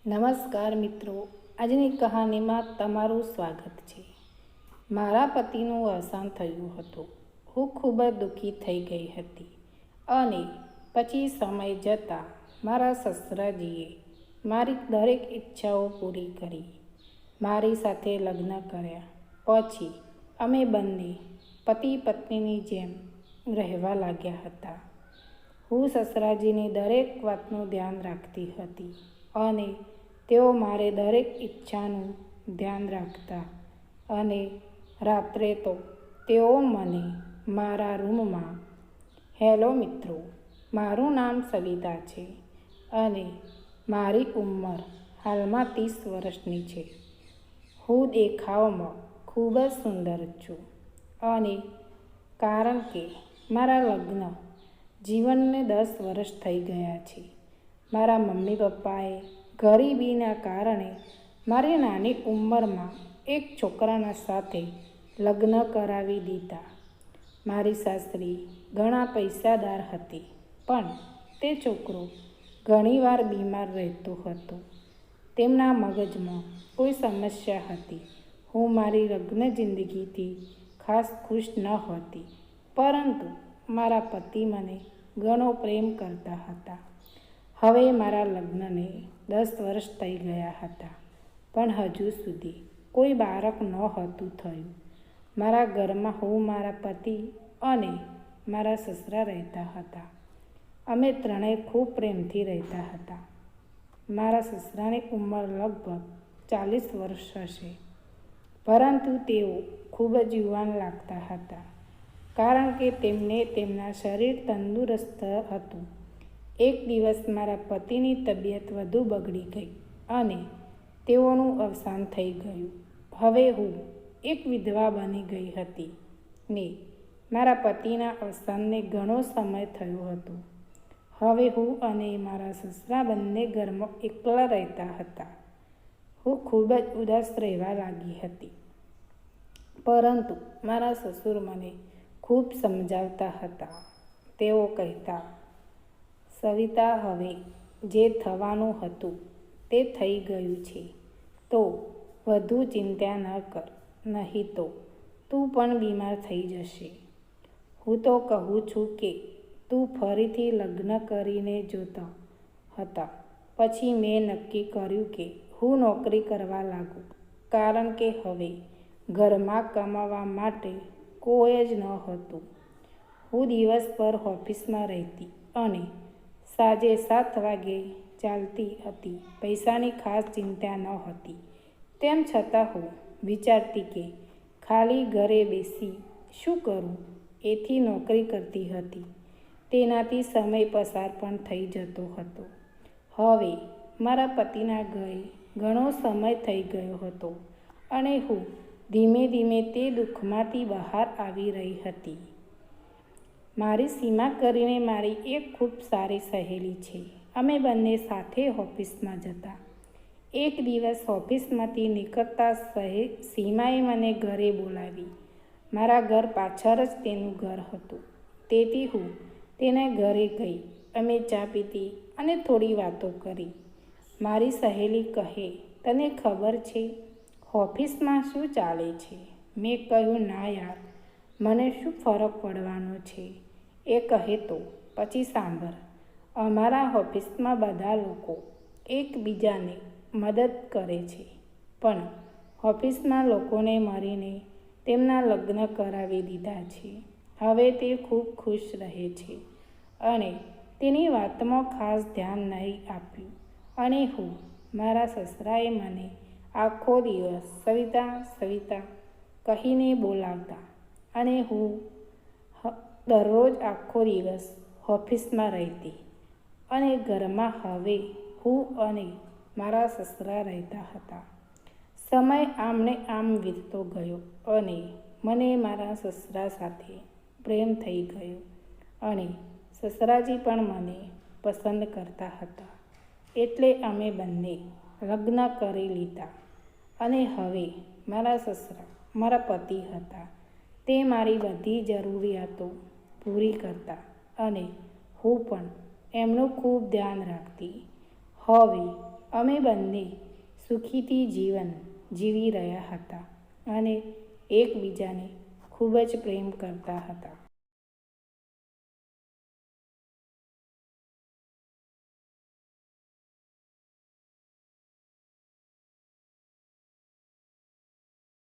નમસ્કાર મિત્રો, આજની કહાનીમાં તમારું સ્વાગત છે. મારા પતિનું અવસાન થયું હતું. હું ખૂબ જ દુઃખી થઈ ગઈ હતી અને પછી સમય જતાં મારા સસરાજીએ મારી દરેક ઈચ્છાઓ પૂરી કરી. મારી સાથે લગ્ન કર્યા પછી અમે બંને પતિ પત્નીની જેમ રહેવા લાગ્યા હતા. હું સસરાજીની દરેક વાતનું ધ્યાન રાખતી હતી અને તેઓ મારે દરેક ઈચ્છાનું ધ્યાન રાખતા અને રાત્રે તો તેઓ મને મારા રૂમમાં હેલો મિત્રો, મારું નામ સવિતા છે અને મારી ઉંમર હાલમાં 30 વર્ષની છે. હું દેખાવમાં ખૂબ જ સુંદર છું અને કારણ કે મારા લગ્ન જીવનને 10 વર્ષ થઈ ગયા છે. મારા મમ્મી પપ્પાએ ગરીબીના કારણે મારી નાની ઉંમરમાં એક છોકરાના સાથે લગ્ન કરાવી દીધા. મારી સાસરી ઘણા પૈસાદાર હતી, પણ તે છોકરો ઘણીવાર બીમાર રહેતો હતો. તેમના મગજમાં કોઈ સમસ્યા હતી. હું મારી લગ્ન જિંદગીથી ખાસ ખુશ ન હતી, પરંતુ મારા પતિ મને ઘણો પ્રેમ કરતા હતા. હવે મારા લગ્નને 10 વર્ષ થઈ ગયા હતા, પણ હજુ સુધી કોઈ બાળક નહોતું થયું. મારા ઘરમાં હું, મારા પતિ અને મારા સસરા રહેતા હતા. અમે ત્રણેય ખૂબ પ્રેમથી રહેતા હતા. મારા સસરાની ઉંમર લગભગ 40 વર્ષ હશે, પરંતુ તેઓ ખૂબ જ યુવાન લાગતા હતા કારણ કે તેમના શરીર તંદુરસ્ત હતું. એક દિવસ મારા પતિની તબિયત વધુ બગડી ગઈ અને તેઓનું અવસાન થઈ ગયું. હવે હું એક વિધવા બની ગઈ હતી ને મારા પતિના અવસાનને ઘણો સમય થયો હતો. હવે હું અને મારા સસરા બંને ઘરમાં એકલા રહેતા હતા. હું ખૂબ જ ઉદાસ રહેવા લાગી હતી, પરંતુ મારા સસુર મને ખૂબ સમજાવતા હતા. તેઓ કહેતા, સવિતા, હવે જે થવાનું હતું તે થઈ ગયું છે, તો વધુ ચિંતા ન કર, નહીં તો તું પણ બીમાર થઈ જશે. હું તો કહું છું કે તું ફરીથી લગ્ન કરીને જોતા હતા. પછી મેં નક્કી કર્યું કે હું નોકરી કરવા લાગું, કારણ કે હવે ઘરમાં કમાવા માટે કોઈ જ નહોતું. હું દિવસભર ઓફિસમાં રહેતી અને સાંજે 7 વાગે ચાલતી હતી. પૈસાની ખાસ ચિંતા નહોતી, તેમ છતાં હું વિચારતી કે ખાલી ઘરે બેસી શું કરું, એથી નોકરી કરતી હતી. તેનાથી સમય પસાર પણ થઈ જતો હતો. હવે મારા પતિના ગયે ઘણો સમય થઈ ગયો હતો અને હું ધીમે ધીમે તે દુઃખમાંથી બહાર આવી રહી હતી. મારી સીમા કરીને મારી એક ખૂબ સારી સહેલી છે. અમે બંને સાથે ઓફિસમાં જતા. એક દિવસ ઓફિસમાંથી નીકળતા સીમાએ મને ઘરે બોલાવી. મારા ઘર પાછળ જ તેનું ઘર હતું, તેથી હું તેના ઘરે ગઈ. અમે ચા પીધી અને થોડી વાતો કરી. મારી સહેલી કહે, તને ખબર છે ઓફિસમાં શું ચાલે છે? મેં કહ્યું, ના યાર, મને શું ફરક પડવાનો છે? એ કહે, તો પછી સાંભળ, અમારા ઓફિસમાં બધા લોકો એકબીજાને મદદ કરે છે, પણ ઓફિસમાં લોકોને મારીને તેમના લગ્ન કરાવી દીધા છે. હવે તે ખૂબ ખુશ રહે છે અને તેની વાતમાં ખાસ ધ્યાન નહીં આપ્યું. અને હું, મારા સસરાએ મને આખો દિવસ સવિતા સવિતા કહીને બોલાવતા અને હું દરરોજ આખો દિવસ ઓફિસમાં રહેતી અને ઘરમાં હવે હું અને મારા સસરા રહેતા હતા. સમય આમને આમ વીતતો ગયો અને મને મારા સસરા સાથે પ્રેમ થઈ ગયો અને સસરાજી પણ મને પસંદ કરતા હતા, એટલે અમે બંને લગ્ન કરી લીધા. અને હવે મારા સસરા મારા પતિ હતા. તે મારી બધી જરૂરિયાતો પૂરી કરતા અને હું પણ એમનું ખૂબ ધ્યાન રાખતી. હવે અમે બંને સુખીથી જીવન જીવી રહ્યા હતા અને એકબીજાને ખૂબ જ પ્રેમ કરતા હતા.